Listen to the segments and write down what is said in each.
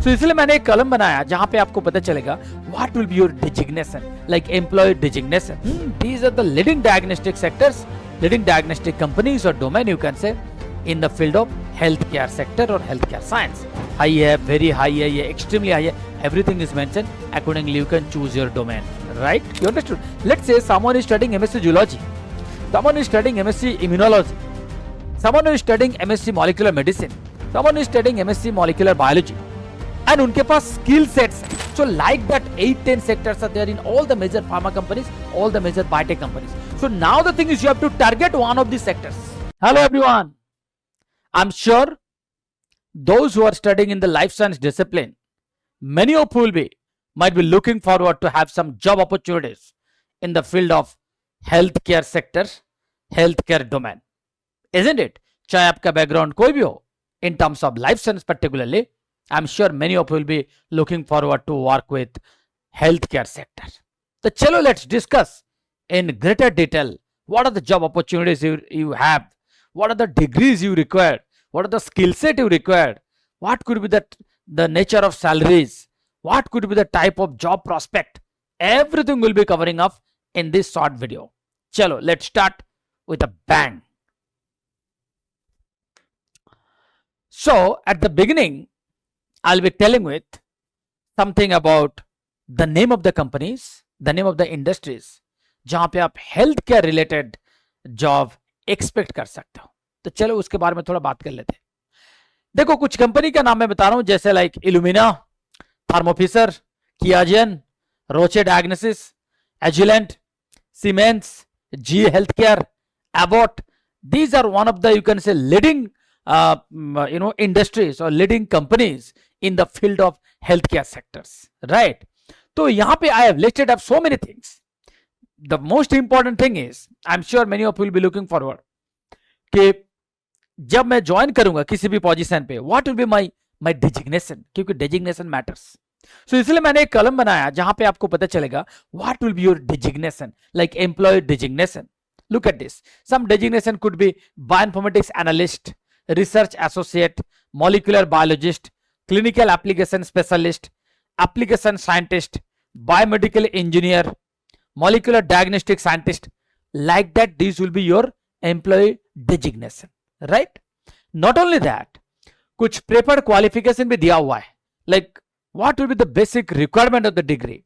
सो इसलिए मैंने एक कॉलम बनाया जहां पे आपको पता चलेगा what will be your designation, like employee designation. These are the leading diagnostic sectors, leading diagnostic companies और domain you can say in the field of health care sector और हेल्थ केयर साइंस. हाई है, very high है, ये extremely high है. Everything is mentioned. Accordingly, you can choose your domain. Right? You understood? Let's say someone is studying MSc Zoology. Someone is studying MSc Immunology. Someone is studying MSc Molecular Medicine. Someone is studying MSc Molecular Biology. And उनके पास skill sets. So like that 8-10 sectors are there in all the major pharma companies, all the major biotech companies. So now the thing is you have to target one of these sectors. Hello everyone. I'm sure those who are studying in the life science discipline, many of you might be looking forward to have some job opportunities in the field of healthcare sector, healthcare domain, isn't it? चाहे आपका background कोई भी हो, in terms of life science particularly, I'm sure many of you will be looking forward to work with healthcare sector. So chalo, let's discuss in greater detail what are the job opportunities you have, what are the degrees you require, what are the skill set you require, what could be the nature of salaries, what could be the type of job prospect. Everything will be covering up in this short video. Chalo, let's start with a bang. So at the beginning, I'll be telling with something about the name of the companies, the name of the industries, जहां पे आप health care related job expect कर सकते हो. तो चलो उसके बारे में थोड़ा बात कर लेते हैं. देखो कुछ कंपनी का नाम मैं बता रहा हूं, जैसे like Illumina, Thermo Fisher, Qiagen, Roche diagnosis, Agilent, Siemens, G health care, Abbott. These are one of the, you can say, leading industries or leading companies in the field of healthcare sectors, right? So यहाँ पे I have listed up so many things. The most important thing is, I'm sure many of you will be looking forward कि जब मैं join करूंगा किसी भी position पे, what will be my designation, क्योंकि designation matters. So इसलिए मैंने एक कॉलम बनाया जहां पे आपको पता चलेगा what will be your designation, like employee designation. Look at this. Some designation could be bioinformatics analyst, research associate, molecular biologist, clinical application specialist, application scientist, biomedical engineer, molecular diagnostic scientist. Like that, these will be your employee designation, right? Not only that, कुछ preferred qualification भी दिया हुआ है. Like what will be the basic requirement of the degree?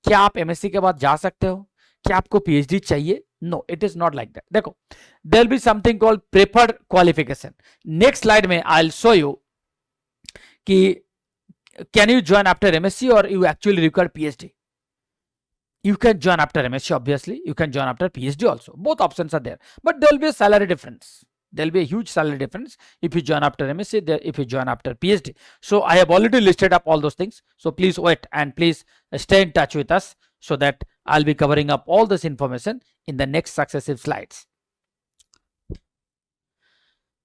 क्या आप MSc के बाद जा सकते हो? क्या आपको PhD चाहिए? No, it is not like that. देखो, there will be something called preferred qualification. Next slide में I'll show you कि can you join after MSc or you actually require PhD? You can join after MSc, obviously. You can join after PhD also. Both options are there. But there will be a salary difference. There will be a huge salary difference if you join after MSc, if you join after PhD. So I have already listed up all those things. So please wait and please stay in touch with us so that I'll be covering up all this information in the next successive slides.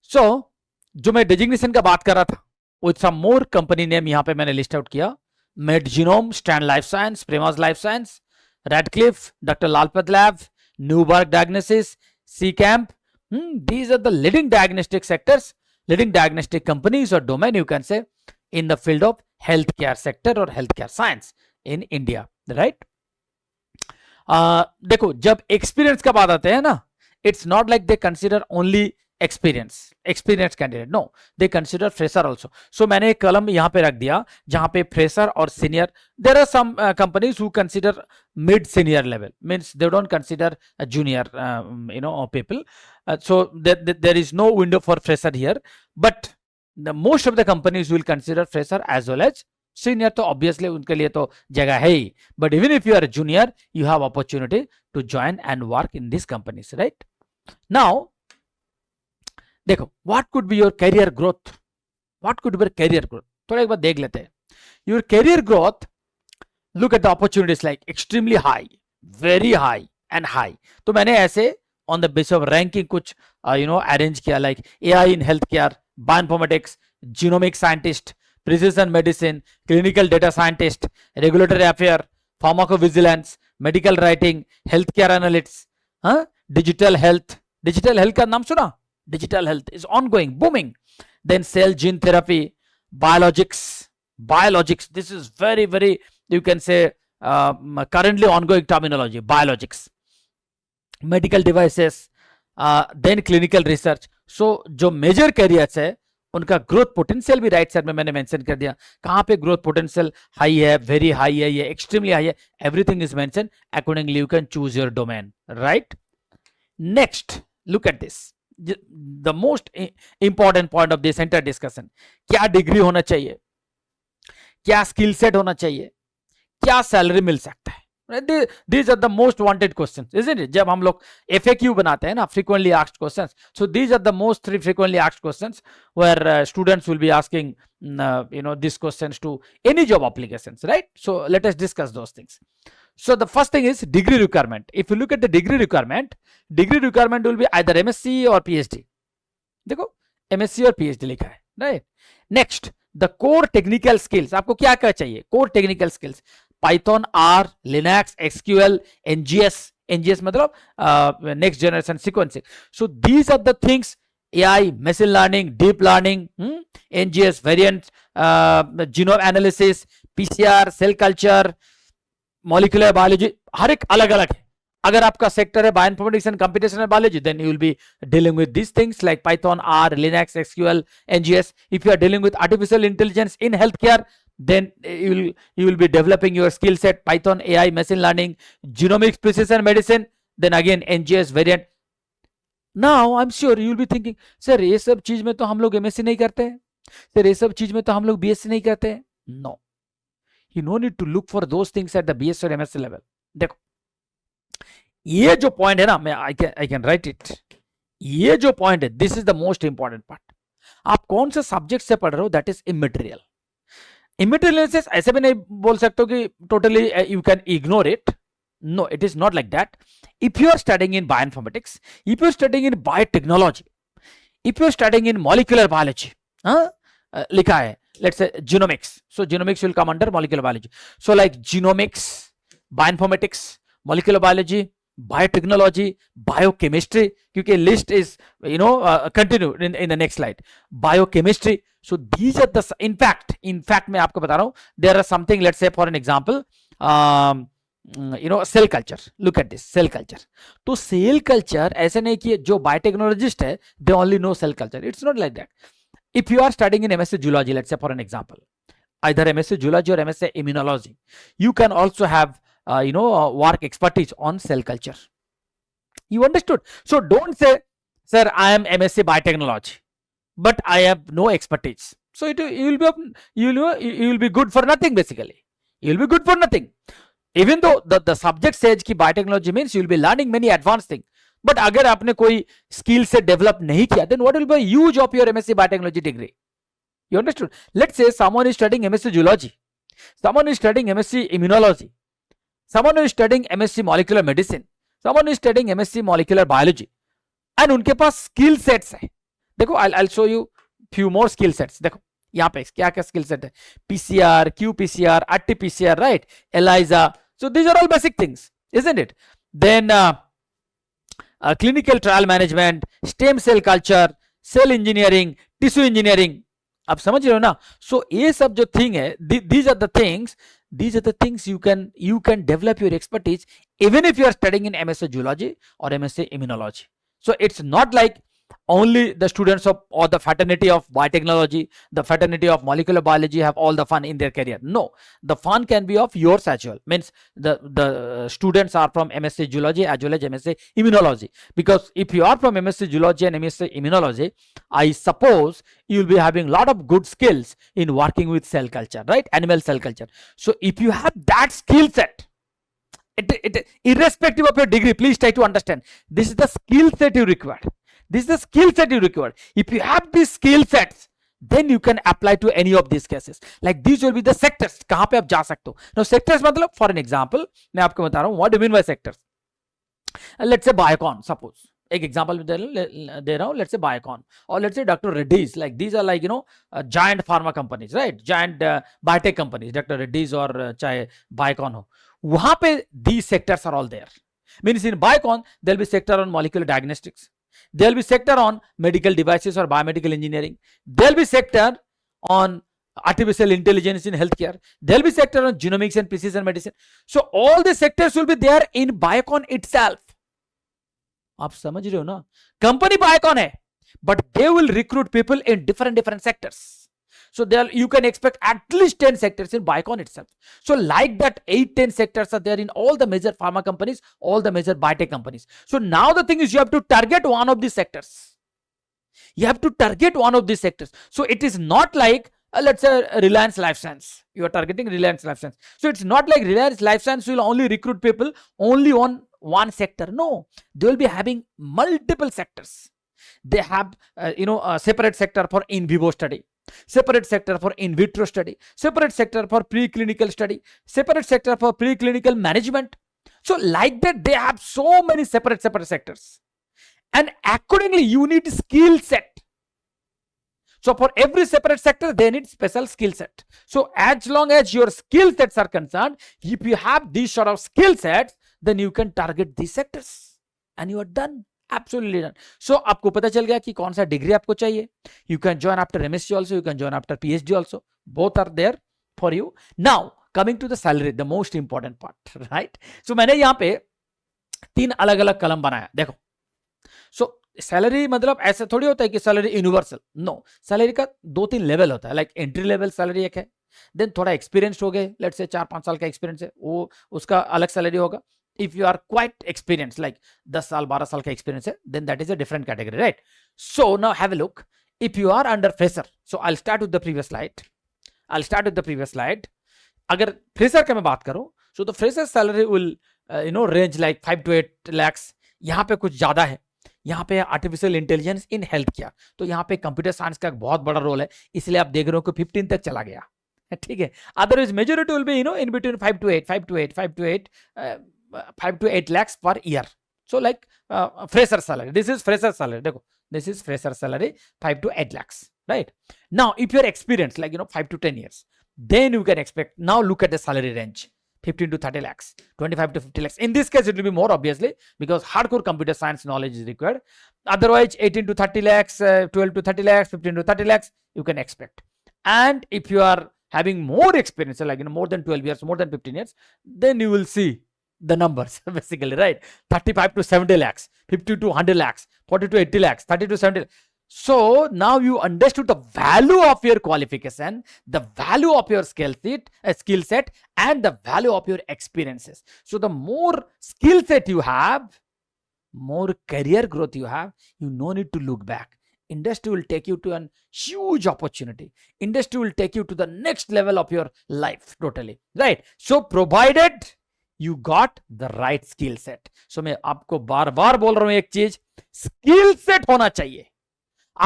So, जो मैं designation का बात कर रहा था, with some more company name यहाँ पे मैंने list out किया. MedGenome, Strand Life Science, Premas Life Science, Radcliffe, Dr. Lalpath Lab, Newberg Diagnosis, C-Camp. These are the leading diagnostic sectors, leading diagnostic companies or domain you can say in the field of healthcare sector or healthcare science in India, right? देखो जब experience का बात आते हैं ना, it's not like they consider only experience candidate, no, they consider fresher also. So मैंने एक column यहाँ पे रख दिया जहां पे फ्रेशर और senior. There are some companies who consider mid senior level, means they don't consider junior people. So there is no window for fresher here, but the most of the companies will consider fresher as well as senior. तो obviously उनके लिए तो जगह है ही, but even if you are a junior, you have opportunity to join and work in these companies, right? Now, देखो, what could be your career growth? What could be your career growth? थोड़ा एक बार देख लेते हैं. Your career growth, look at the opportunities like extremely high, very high and high. तो मैंने ऐसे on the basis of ranking कुछ arrange किया, like AI in healthcare, bioinformatics, genomic scientist, precision medicine, clinical data scientist, regulatory affair, pharmacovigilance, medical writing, healthcare analytics, digital health. Digital health का नाम सुना? Digital health is ongoing, booming. Then cell gene therapy, biologics, Biologics, this is very, you can say, currently ongoing terminology. Biologics, medical devices, then clinical research. So जो major carriers है उनका growth potential भी right side में मैंने mention कर दिया, कहां पे ग्रोथ पोटेंशियल हाई है, वेरी हाई है, ये एक्सट्रीमली हाई है, everything is mention accordingly, you can choose your domain, right. Next, look at this, the most important point of this entire discussion. क्या डिग्री होना चाहिए, क्या स्किल सेट होना चाहिए, क्या सैलरी मिल सकता है. These are the most wanted questions, isn't it? जब हम लोग FAQ बनाते हैं ना, frequently asked questions, so these are the most 3 frequently asked questions where students will be asking these questions to any job applications, right? So let us discuss those things. So the first thing is degree requirement. If you look at the degree requirement will be either MSc or PhD. देखो MSc और PhD लिखा है, right? Next, the core technical skills. आपको क्या क्या चाहिए? Core technical skills. Python, R, Linux, SQL, NGS मतलब next generation sequencing. So these are the things: AI, machine learning, deep learning, NGS, variant, genome analysis, PCR, cell culture, molecular biology. हर एक अलग अलग है. अगर आपका सेक्टर है bioinformatics and computational biology, then you will be dealing with these things like Python, R, Linux, SQL, NGS. If you are dealing with artificial intelligence in healthcare, then you will be developing your skill set: Python, AI, machine learning, genomics, precision medicine, then again NGS variant. Now I'm sure you will be thinking, sir ये सब चीज में तो हम लोग MSc नहीं करते हैं, सर ये सब चीज में तो हम लोग BSc नहीं करते हैं. No, you no need to look for those things at the BSc और MSc level. देखो ये जो पॉइंट है ना, मैं आई कैन राइट इट, ये जो पॉइंट है, this is the most important part. आप कौन से सब्जेक्ट से पढ़ रहे हो, दैट इज इमेटेरियल. इमेटेरियल से ऐसे भी नहीं बोल सकते हो कि totally you can ignore it. No, it is not like that. If you are studying in bioinformatics, if you are studying in biotechnology, if you are studying in molecular biology, लिखा है let's say genomics, so genomics will come under molecular biology. So like genomics, bioinformatics, molecular biology, biotechnology, biochemistry, क्योंकि list is continue in the next slide. Biochemistry, so these are the, in fact मैं आपको बता रहा हूं, there are something, let's say for an example, cell culture. Look at this, cell culture. तो cell culture ऐसे नहीं कि जो बायोटेक्नोलॉजिस्ट है they only know cell culture. It's not like that. If you are studying in MSc Zoology, let's say for an example, either MSc Zoology or MSc Immunology, you can also have work expertise on cell culture. You understood? So don't say, sir, I am MSc Biotechnology, but I have no expertise. So you will be good for nothing basically. You will be good for nothing. Even though the subject says कि biotechnology means you will be learning many advanced things. But अगर आपने कोई skill से develop नहीं किया, then what will be the use of your MSc Biotechnology degree? You understood? Let's say someone is studying MSc Zoology, someone is studying MSc Immunology, someone is studying MSc Molecular Medicine, someone is studying MSc Molecular Biology, and उनके पास skill sets है. देखो I'll show you few more skill sets. देखो यहाँ पे क्या क्या skill set है: PCR, qPCR, RT-PCR, right? ELISA. So these are all basic things, isn't it? Then clinical trial management, stem cell culture, cell engineering, tissue engineering. आप समझ रहे हो ना? So ये सब जो thing है, these are the things you can develop your expertise even if you are studying in MSc Zoology or MSc Immunology. So it's not like only the students of or the fraternity of biotechnology, the fraternity of molecular biology have all the fun in their career. No, the fun can be of yours as well. Means the students are from MSc Zoology as well as MSc Immunology. Because if you are from MSc Zoology and MSc Immunology, I suppose you will be having a lot of good skills in working with cell culture, right? Animal cell culture. So if you have that skill set, irrespective of your degree, please try to understand. This is the skill set you require. This is the skill set you require. If you have these skill sets, then you can apply to any of these cases. Like these will be the sectors. कहां पे आप जा सकते हो? Now sectors मतलब, for an example, मैं आपको बता रहा हूँ what do you mean by sectors. Let's say Biocon, suppose. एक example दे रहा हूँ. Let's say Biocon or let's say Dr. Reddy's. Like these are like giant pharma companies, right? Giant biotech companies. Dr. Reddy's or चाहे Biocon हो. वहां पे these sectors are all there. Means in Biocon there'll be sector on molecular diagnostics. There'll be sector on medical devices or biomedical engineering. There'll be sector on artificial intelligence in healthcare. There'll be sector on genomics and precision medicine. So all the sectors will be there in Biocon itself. आप समझ रहे हो ना, company Biocon है, but they will recruit people in different sectors. So there you can expect at least 10 sectors in Biocon itself. So like that 8-10 sectors are there in all the major pharma companies, all the major biotech companies. So now the thing is you have to target one of these sectors. You have to target one of these sectors. So it is not like let's say Reliance Life Science. You are targeting Reliance Life Science. So it's not like Reliance Life Science will only recruit people only on one sector. No, they will be having multiple sectors. They have a separate sector for in vivo study, separate sector for in vitro study, separate sector for preclinical study, separate sector for preclinical management. So like that they have so many separate sectors, and accordingly you need skill set. So for every separate sector they need special skill set. So as long as your skill sets are concerned, if you have these sort of skill sets, then you can target these sectors and you are done. Absolutely done. So आपको पता चल गया कि कौन सा degree आपको चाहिए. You can join after MSc also, you can join after PhD also. Both are there for you. Now coming to the salary, the most important part, right? So मैंने यहाँ पे 3 अलग अलग कलम बनाया. देखो, so सैलरी मतलब ऐसा थोड़ी होता है कि सैलरी यूनिवर्सल. नो, सैलरी का 2-3 लेवल होता है. लाइक एंट्री लेवल सैलरी एक है, देन थोड़ा एक्सपीरियंस हो गए, लेट्स से 4-5 साल का एक्सपीरियंस है, वो उसका अलग सैलरी होगा. If you are quite experienced, like 10 साल 12 साल का एक्सपीरियंस है, then that is a different category, right? So now have a look. If you are under fresher, so I'll start with the previous slide. अगर fresher का मैं बात करूं, so the fresher salary will range like 5 to 8 lakhs. यहाँ पे कुछ ज्यादा है. यहाँ पे artificial intelligence in health care, तो यहाँ पे कंप्यूटर साइंस का बहुत बड़ा रोल है, इसलिए आप देख रहे हो कि 15 तक चला गया. ठीक है. Otherwise majority will be in between 5 to 8 lakhs per year. So like fresher salary, this is fresher salary. देखो, this is fresher salary, 5 to 8 lakhs, right? Now if you're experienced, like 5 to 10 years, then you can expect. Now look at the salary range, 15 to 30 lakhs, 25 to 50 lakhs. In this case it will be more, obviously, because hardcore computer science knowledge is required. Otherwise 18 to 30 lakhs, 12 to 30 lakhs, 15 to 30 lakhs you can expect. And if you are having more experience, like more than 12 years, more than 15 years, then you will see the numbers basically, right? 35 to 70 lakhs, 50 to 100 lakhs, 40 to 80 lakhs, 30 to 70 lakhs. So now you understood the value of your qualification, the value of your skill set, and the value of your experiences. So the more skill set you have, more career growth you have, you no need to look back. Industry will take you to a huge opportunity. Industry will take you to the next level of your life totally, right? So provided you got the right skill set. So मैं आपको बार बार बोल रहा हूं एक चीज, skill set होना चाहिए.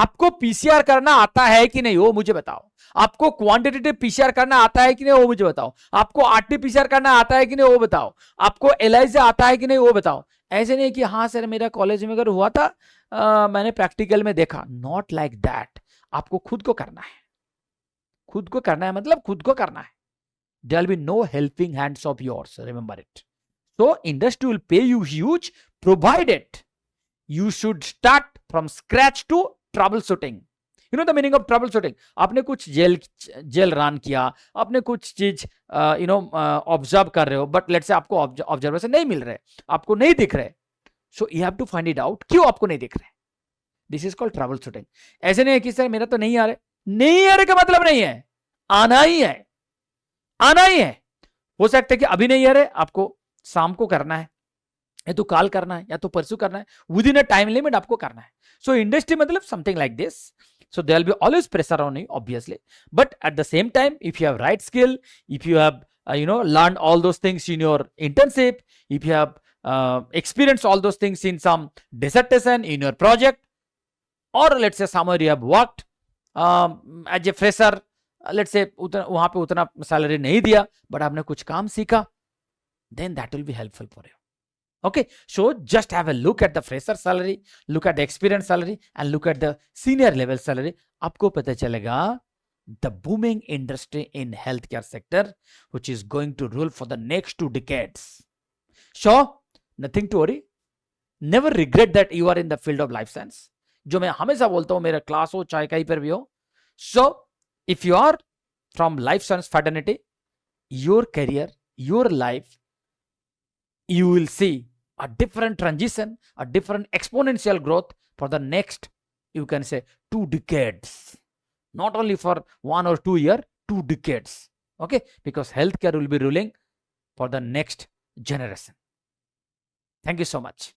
आपको पीसीआर करना आता है कि नहीं वो मुझे बताओ. आपको क्वांटिटेटिव पीसीआर करना आता है कि नहीं वो मुझे बताओ. आपको आरटी-पीसीआर करना आता है कि नहीं वो बताओ. आपको एलाइजा आता है कि नहीं वो बताओ. ऐसे नहीं कि हाँ सर मेरा कॉलेज में अगर हुआ था, मैंने प्रैक्टिकल में देखा. Not like that. आपको खुद को करना है. खुद को करना है मतलब खुद को करना है. There will be no helping hands of yours. Remember it. So industry will pay you huge, provided you should start from scratch to troubleshooting. You know the meaning of troubleshooting. आपने कुछ जेल रन किया, आपने कुछ चीज observe कर रहे हो, but let's say आपको ऑब्जर्वेशन नहीं मिल रहे, आपको नहीं दिख रहे. So you have to find it out. क्यों आपको नहीं दिख रहे? This is called troubleshooting. ऐसे नहीं है कि सर मेरा तो नहीं आ रहे. नहीं आ रहे का मतलब नहीं है, आना ही है. आना ही है. हो सकता है कि अभी नहीं आ रहे, आपको शाम को करना है, या तो काल करना है, या तो परसों करना है. With in a time limit आपको करना है. सो इंडस्ट्री मतलब something like this. So there will be always pressure on you, obviously, but at the same time, if you have right skill, if you have learned all those things in your internship, if you have experienced all those things in some dissertation, in your project, or let's say somewhere you have worked as a fresher, let's say वहां पे उतना salary नहीं दिया, but आपने कुछ काम सीखा, then that will be helpful for you. Okay, so just have a look at the fresher salary, look at the experience salary, and look at the senior level salary. आपको पता चलेगा the booming industry in healthcare sector, which is going to rule for the next 2 decades. So nothing to worry. Never regret that you are in the field of life science. जो मैं हमेशा बोलता हूँ, मेरा class हो चाहे कहीं पर भी हो. So if you are from life science fraternity, your career, your life, you will see a different transition, a different exponential growth for the next, you can say, 2 decades. Not only for 1 or 2 years, 2 decades. Okay, because healthcare will be ruling for the next generation. Thank you so much.